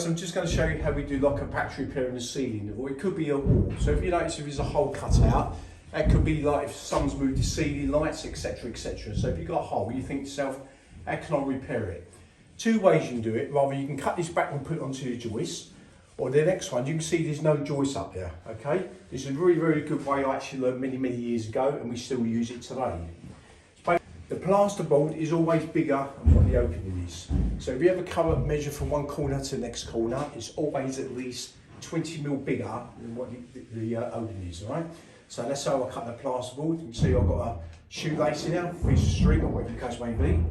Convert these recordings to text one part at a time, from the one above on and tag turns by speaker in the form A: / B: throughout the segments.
A: So I'm just going to show you how we do like a patch repair in the ceiling, or it could be a wall. So if you notice if there's a hole cut out, that could be like if someone's moved the ceiling lights, etc, etc. So if you've got a hole, you think to yourself, how can I repair it? Two ways you can do it. Rather you can cut this back and put it onto the joist, or the next one, you can see there's no joist up there, okay? This is a really, really good way I actually learned many, many years ago, and we still use it today. The plasterboard is always bigger than what the opening is. So if you ever come up measure from one corner to the next corner, it's always at least 20mm bigger than what the opening is, all right? So that's how I cut the plasterboard. You can see I've got a shoelace in there, piece of string, or whatever the case may be.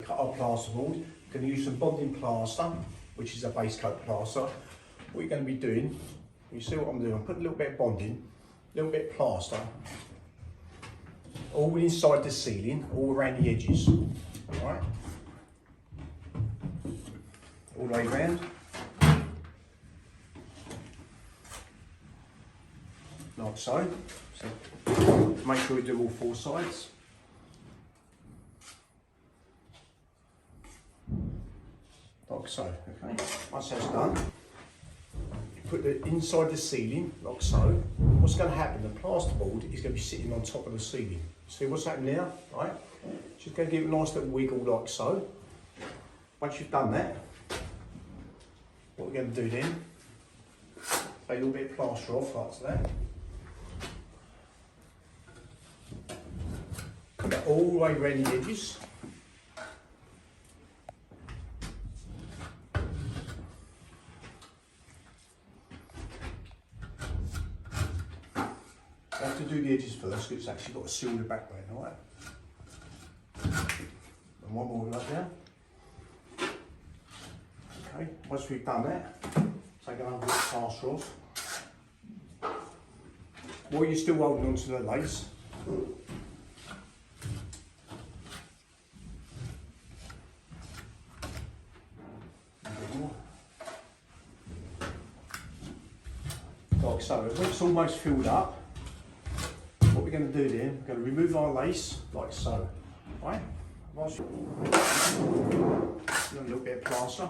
A: Cut our plasterboard. I'm going to use some bonding plaster, which is a base coat plaster. What you're going to be doing, you see what I'm doing, I'm putting a little bit of bonding, a little bit of plaster, all inside the ceiling, all around the edges, alright? All the way around. Like so. So make sure we do all four sides. Like so, okay? Once that's done, you put it inside the ceiling, like so. What's going to happen, the plasterboard is going to be sitting on top of the ceiling. See what's happening now, right? Just going to give it a nice little wiggle like so. Once you've done that, what we're going to do then, take a little bit of plaster off like that. Put that all the way around the edges. I have to do the edges first because it's actually got to seal the background, alright? And one more like that. Okay, once we've done that, take another bit of plaster off. While you're still holding on to the lace, like so. When it's almost filled up, what we're going to do then, we're going to remove our lace like so, right? A little bit of plaster.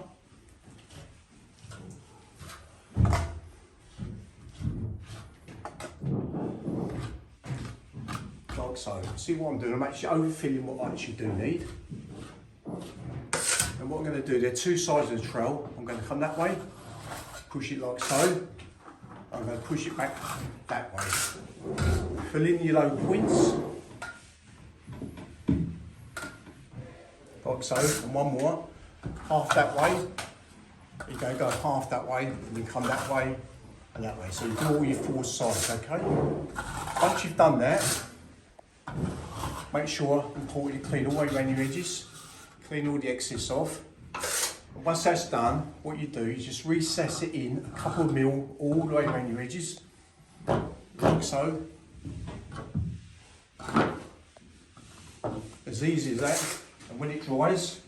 A: Like so. See what I'm doing? I'm actually overfilling what I actually do need. And what I'm going to do, there are two sides of the trowel. I'm going to come that way, push it like so. I'm going to push it back that way. Fill in your low points. Like so, and one more. Half that way. You're going to go half that way, and then come that way, and that way. So you do all your four sides, okay? Once you've done that, make sure, importantly, clean all the way around your edges. Clean all the excess off. And once that's done, what you do is just recess it in a couple of mil all the way around your edges, like so. As easy as that, and when it dries,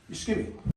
A: you skim it.